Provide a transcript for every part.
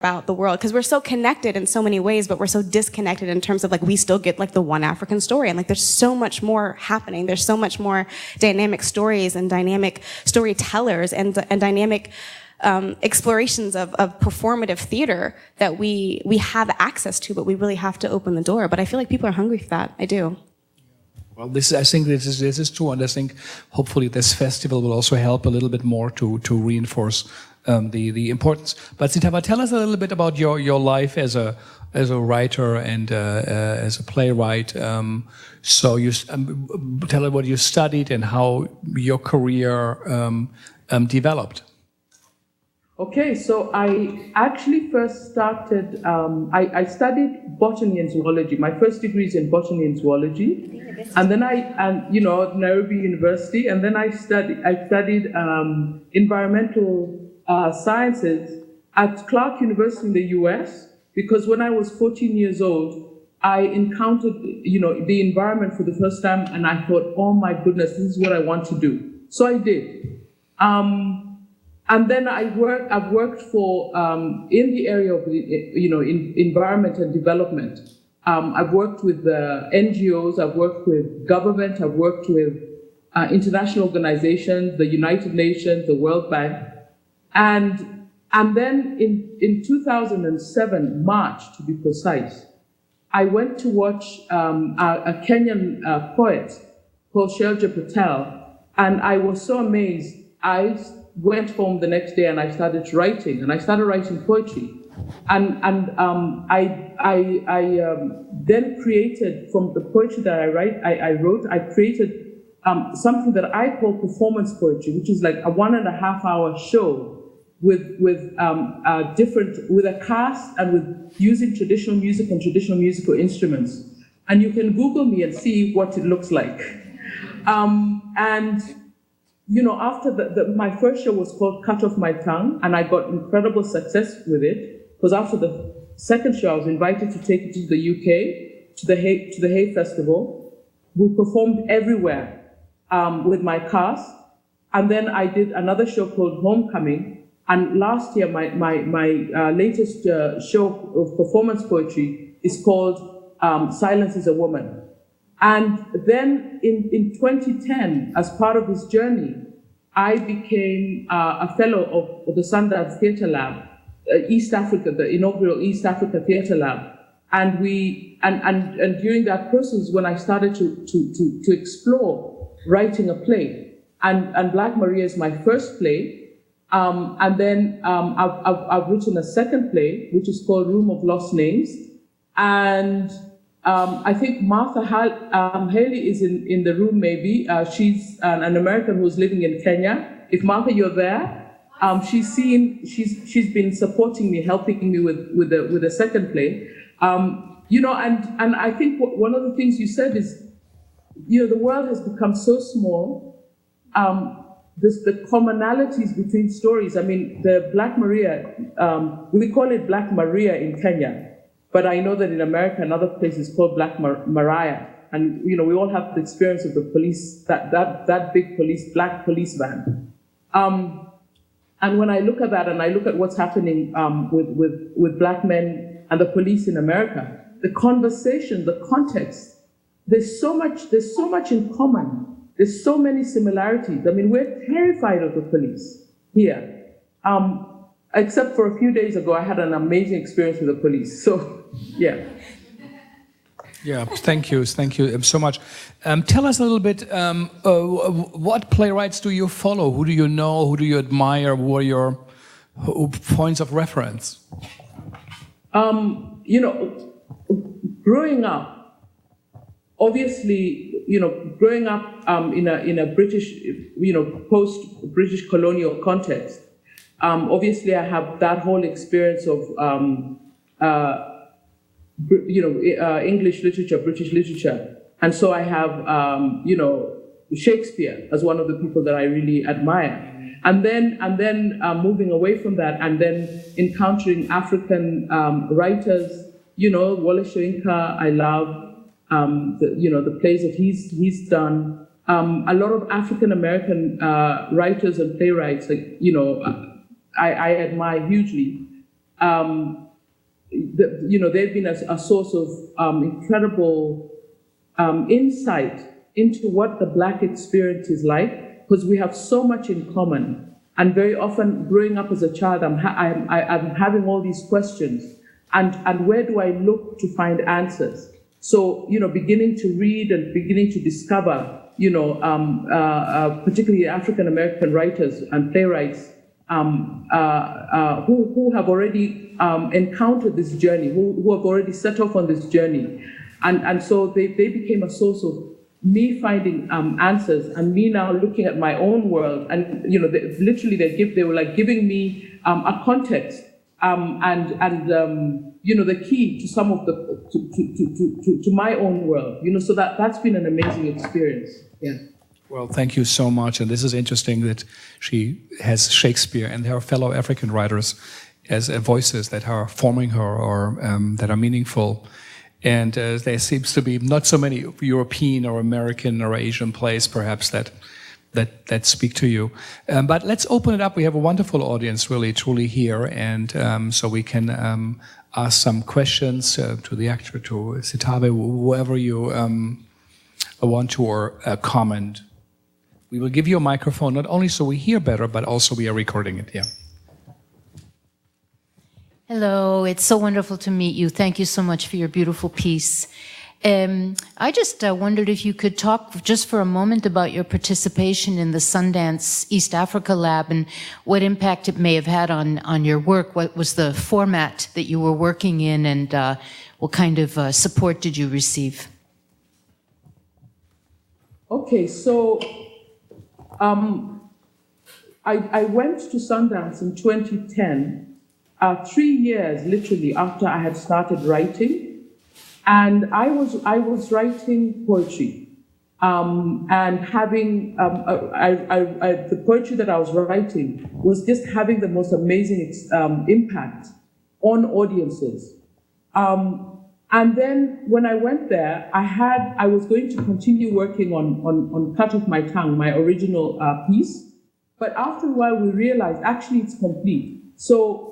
about the world, because we're so connected in so many ways, but we're so disconnected in terms of like we still get like the one African story, and like there's so much more happening. There's so much more dynamic stories and dynamic storytellers and dynamic explorations of performative theater that we have access to, but we really have to open the door. But I feel like people are hungry for that. I do. Well, I think this is true, and I think hopefully this festival will also help a little bit more to reinforce the importance. But Sitawa, tell us a little bit about your life as a writer and as a playwright. So you tell us what you studied and how your career developed. Okay, so I actually first started, I studied botany and zoology. My first degree is in botany and zoology. And then Nairobi University, and then I studied environmental sciences at Clark University in the US, because when I was 14 years old, I encountered, the environment for the first time, and I thought, oh my goodness, this is what I want to do. So I did. And then I've worked for, in the area of, in environment and development. I've worked with NGOs, I've worked with government, I've worked with international organizations, the United Nations, the World Bank. And then in 2007, March to be precise, I went to watch a Kenyan poet called Shelja Patel, and I was so amazed. I went home the next day and I started writing, poetry. And I then created, from the poetry that I wrote, I created something that I call performance poetry, which is like a 1.5 hour show with a cast and with using traditional music and traditional musical instruments. And you can Google me and see what it looks like. After my first show was called Cut Off My Tongue, and I got incredible success with it, because after the second show, I was invited to take it to the UK, to the Hay Festival. We performed everywhere with my cast, and then I did another show called Homecoming. And last year, my latest show of performance poetry is called Silence is a Woman. And then in 2010, as part of this journey, I became a fellow of the Segal Theatre Lab, East Africa, the inaugural East Africa Theatre Lab. And during that process, when I started to explore writing a play, and Black Maria is my first play, and then I've written a second play, which is called Room of Lost Names, and I think Martha Haley is in the room, maybe. She's an American who's living in Kenya. If Martha, you're there, she's been supporting me, helping me with the second play. And I think one of the things you said is, the world has become so small. The commonalities between stories. I mean, the Black Maria, we call it Black Maria in Kenya. But I know that in America, another place is called Black Mariah. And, we all have the experience of the police, that big black police van. And when I look at that and I look at what's happening with Black men and the police in America, the conversation, the context, there's so much in common. There's so many similarities. I mean, we're terrified of the police here. Except for a few days ago, I had an amazing experience with the police. So, yeah. Yeah, thank you so much. Tell us a little bit, what playwrights do you follow? Who do you know? Who do you admire? Who are your points of reference? Growing up, obviously, growing up in a British, post-British colonial context, obviously, I have that whole experience of, English literature, British literature. And so I have, Shakespeare as one of the people that I really admire. And then moving away from that, and then encountering African writers, Wole Soyinka, I love, the plays that he's done. A lot of African American writers and playwrights, I admire hugely. they've been a source of incredible insight into what the Black experience is like, because we have so much in common. And very often, growing up as a child, I'm having all these questions, and where do I look to find answers? So, beginning to read and beginning to discover, particularly African American writers and playwrights who have already encountered this journey, who have already set off on this journey, and so they became a source of me finding answers, and me now looking at my own world, and they were like giving me a context and the key to some of to my own world, so that's been an amazing experience. Yeah. Well, thank you so much, and this is interesting that she has Shakespeare and her fellow African writers as voices that are forming her or that are meaningful. And there seems to be not so many European or American or Asian plays, perhaps, that speak to you. But let's open it up. We have a wonderful audience, really, truly here, and so we can ask some questions to the actor, to Sitawa, whoever you want to, or comment. We will give you a microphone, not only so we hear better, but also we are recording it. Yeah. Hello, it's so wonderful to meet you. Thank you so much for your beautiful piece. I just wondered if you could talk just for a moment about your participation in the Sundance East Africa Lab and what impact it may have had on your work. What was the format that you were working in, and what kind of support did you receive? Okay, so I went to Sundance in 2010. 3 years, literally, after I had started writing, and I was writing poetry, and having the poetry that I was writing was just having the most amazing impact on audiences. And then when I went there, I was going to continue working on Cut Off My Tongue, my original piece, but after a while we realized actually it's complete. So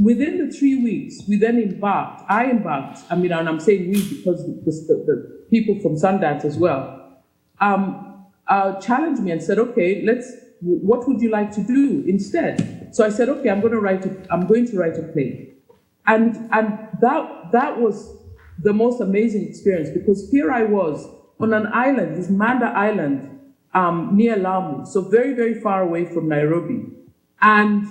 within the 3 weeks, we then I embarked, and I'm saying we because the people from Sundance as well, challenged me and said, okay, what would you like to do instead? So I said, okay, I'm going to write a play. And that was the most amazing experience, because here I was on an island, this Manda Island, near Lamu, so very, very far away from Nairobi. And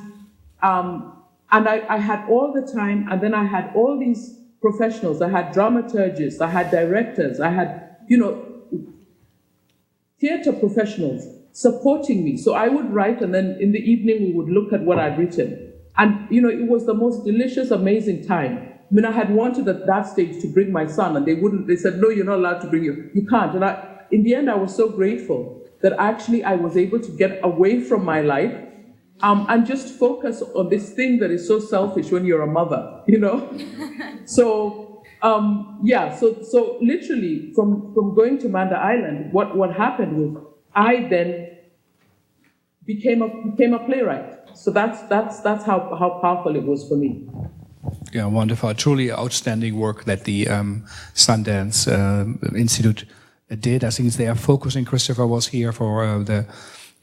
I had all the time, and then I had all these professionals. I had dramaturgists, I had directors, I had, theater professionals supporting me. So I would write, and then in the evening we would look at what I'd written. And, it was the most delicious, amazing time. I had wanted at that stage to bring my son, and they said, no, you're not allowed to bring you can't. And in the end, I was so grateful that actually I was able to get away from my life, and just focus on this thing that is so selfish when you're a mother, So, so literally from going to Manda Island, what happened was I then became a playwright. So that's how powerful it was for me. Yeah, wonderful. Truly outstanding work that the Sundance Institute did. I think they are focusing, Christopher was here for the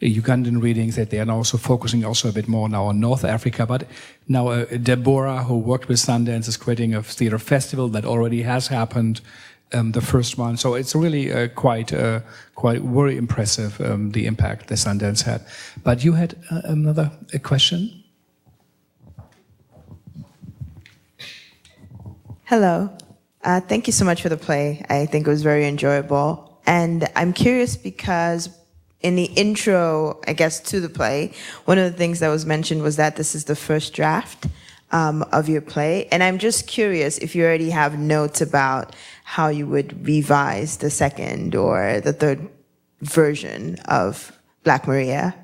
Ugandan readings, that they are also focusing also a bit more now on North Africa. But now Deborah, who worked with Sundance, is creating a theater festival that already has happened, the first one. So it's really quite very impressive, the impact the Sundance had. But you had another question? Hello. Thank you so much for the play. I think it was very enjoyable. And I'm curious because in the intro, I guess, to the play, one of the things that was mentioned was that this is the first draft of your play. And I'm just curious if you already have notes about how you would revise the second or the third version of Black Maria.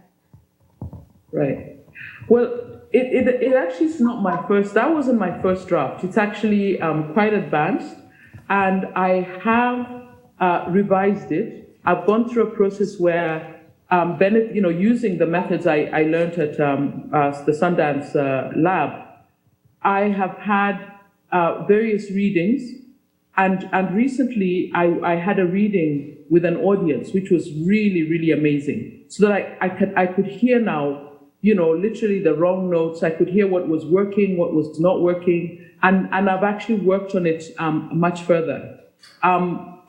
Right. Well, it actually is not my first, that wasn't my first draft. It's actually quite advanced, and I have revised it. I've gone through a process where, using the methods I learned at the Sundance lab, I have had various readings, and recently I had a reading with an audience, which was really, really amazing. So that I could hear now, literally the wrong notes. I could hear what was working, what was not working, and I've actually worked on it much further. So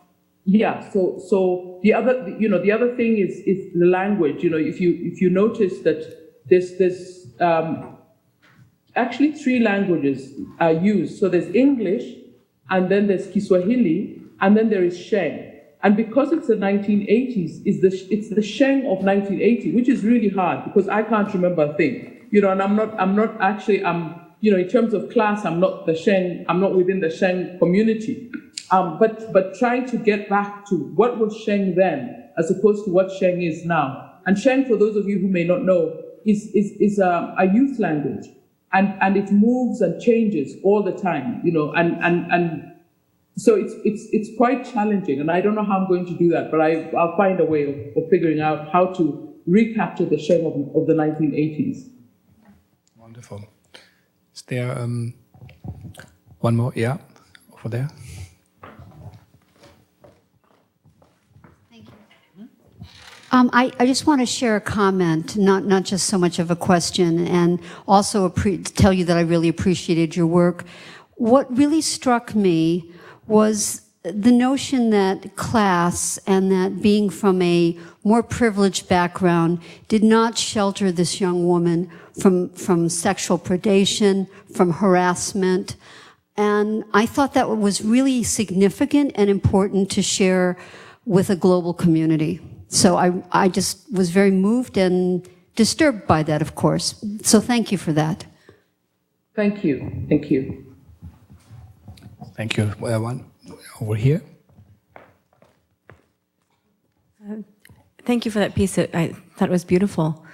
the other thing is the language. If you notice that there's actually 3 languages are used. So there's English, and then there's Kiswahili, and then there is Sheng. And because it's the 1980s, it's the Sheng of 1980, which is really hard because I can't remember a thing. And I'm not actually, in terms of class, I'm not within the Sheng community. But trying to get back to what was Sheng then, as opposed to what Sheng is now. And Sheng, for those of you who may not know, is a youth language. And it moves and changes all the time, and so it's quite challenging, and I don't know how I'm going to do that, but I'll find a way of figuring out how to recapture the Sheng of the 1980s. Wonderful. Is there one more? Yeah, over there. I just want to share a comment, not just so much of a question, and also tell you that I really appreciated your work. What really struck me was the notion that class and that being from a more privileged background did not shelter this young woman from sexual predation, from harassment. And I thought that was really significant and important to share with a global community. So I just was very moved and disturbed by that, of course. So thank you for that. Thank you. Thank you. Thank you. One over here. Thank you for that piece. I thought it was beautiful.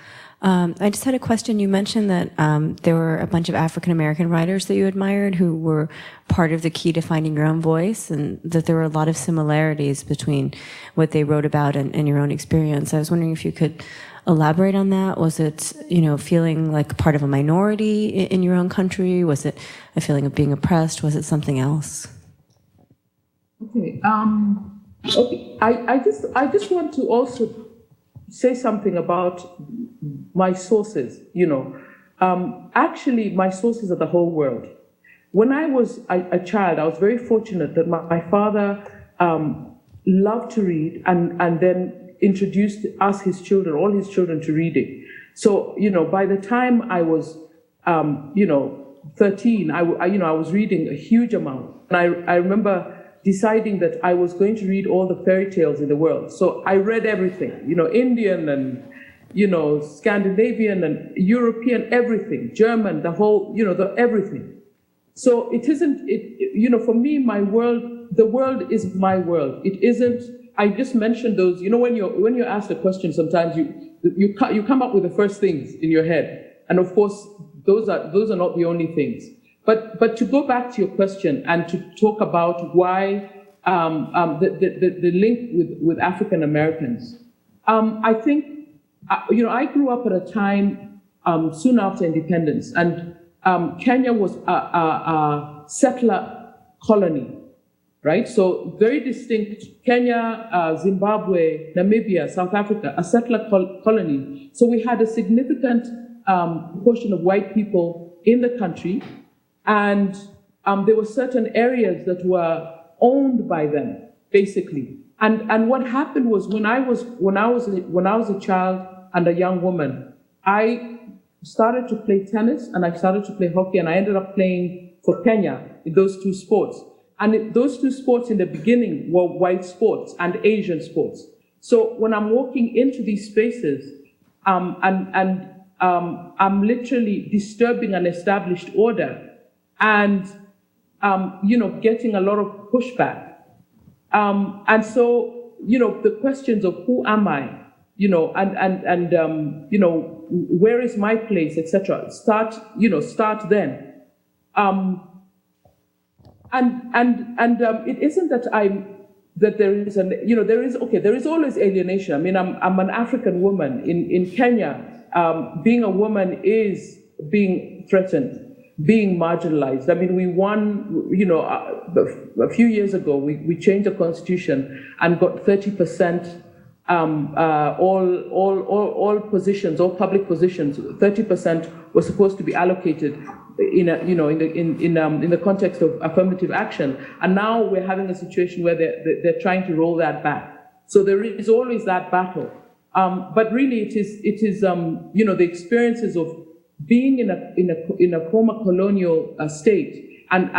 I just had a question. You mentioned that there were a bunch of African-American writers that you admired who were part of the key to finding your own voice, and that there were a lot of similarities between what they wrote about and your own experience. I was wondering if you could elaborate on that. Was it, feeling like part of a minority in your own country? Was it a feeling of being oppressed? Was it something else? Okay. I just want to also say something about my sources. Actually, my sources are the whole world. When I was a child, I was very fortunate that my father loved to read and then introduced us, all his children, to reading. So, by the time I was, 13, I was reading a huge amount. And I remember deciding that I was going to read all the fairy tales in the world. So I read everything, Indian and, Scandinavian and European, everything, German, the whole, everything. So it isn't, for me, the world is my world. It isn't, I just mentioned those, when you're asked a question, sometimes you come up with the first things in your head. And of course, those are not the only things. But to go back to your question and to talk about why the link with African Americans, I think, I grew up at a time soon after independence, and Kenya was a settler colony, right? So very distinct. Kenya, Zimbabwe, Namibia, South Africa, a settler colony. So we had a significant portion of white people in the country. And there were certain areas that were owned by them, basically. And what happened was when I was a child and a young woman, I started to play tennis and I started to play hockey, and I ended up playing for Kenya in those two sports. And those two sports in the beginning were white sports and Asian sports. So when I'm walking into these spaces, I'm literally disturbing an established order. And, getting a lot of pushback. And so, the questions of who am I, where is my place, etc. Start then. It isn't that there is always alienation. I mean, I'm an African woman in Kenya. Being a woman is being threatened. being marginalized. I mean, we won, you know, a few years ago, we changed the constitution and got 30%, all positions, all public positions, 30% were supposed to be allocated in the context of affirmative action. And now we're having a situation where they're trying to roll that back. So there is always that battle. But really it is you know, the experiences of being in a former colonial state and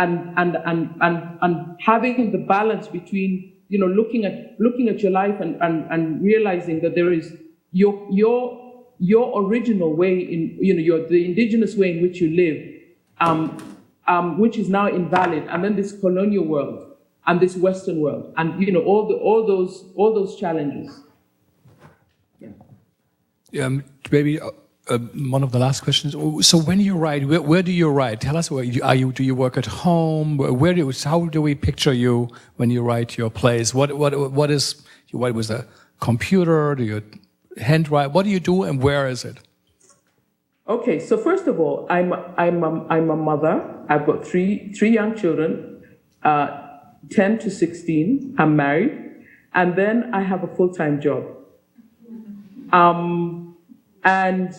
having the balance between, you know, looking at your life and realizing that there is your original way in, you know, the indigenous way in which you live, which is now invalid, and then this colonial world and this Western world, and, you know, all those challenges. Yeah. Maybe one of the last questions. So when you write, where do you write? Tell us, do you work at home? How do we picture you when you write your plays? What was a computer? Do you handwrite? What do you do, and where is it? Okay, so first of all, I'm a mother. I've got three young children, 10 to 16. I'm married, and then I have a full-time job. And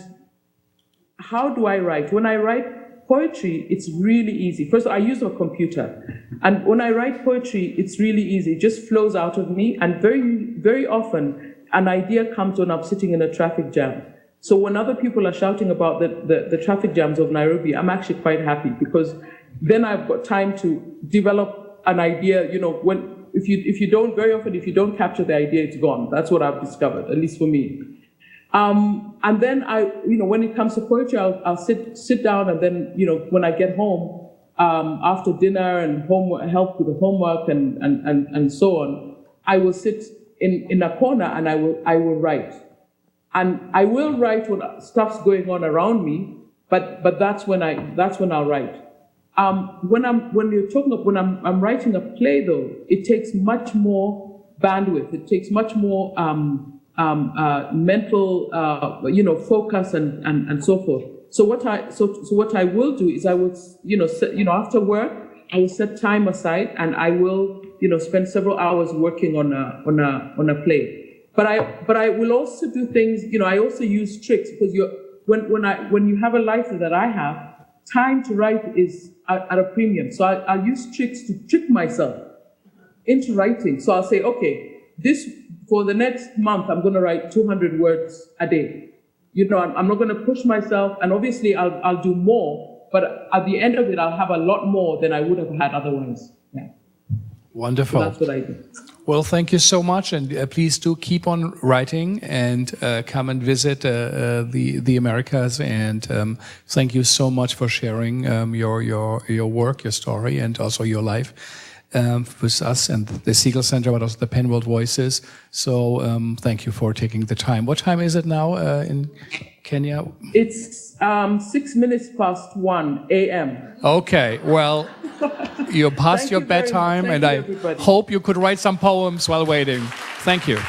how do I write? When I write poetry, it's really easy. First of all, I use a computer. And when I write poetry, it's really easy. It just flows out of me. And very, very often, an idea comes when I'm sitting in a traffic jam. So when other people are shouting about the traffic jams of Nairobi, I'm actually quite happy, because then I've got time to develop an idea. You know, if you don't capture the idea, it's gone. That's what I've discovered, at least for me. And then when it comes to poetry, I'll sit down, and then, you know, when I get home, after dinner and help with the homework and so on, I will sit in a corner and I will write. And I will write when stuff's going on around me, but that's when I'll write. When I'm writing a play, though, it takes much more bandwidth. It takes much more mental, focus and so forth. So what I will do is I will, after work, I will set time aside and I will, spend several hours working on a play. But I will also do things, I also use tricks, because when you have a life that I have, time to write is at a premium. So I'll use tricks to trick myself into writing. So I'll say, okay, for the next month, I'm going to write 200 words a day. I'm not going to push myself, and obviously I'll do more, but at the end of it, I'll have a lot more than I would have had otherwise. Yeah. Wonderful. So that's what I do. Well, thank you so much, and please do keep on writing and come and visit the Americas. And thank you so much for sharing your work, your story, and also your life with us and the Segal Center, but also the Penn World Voices. So thank you for taking the time. What time is it now in Kenya? It's 1:06 a.m. Okay, well, you're past your bedtime, and I hope you could write some poems while waiting. Thank you.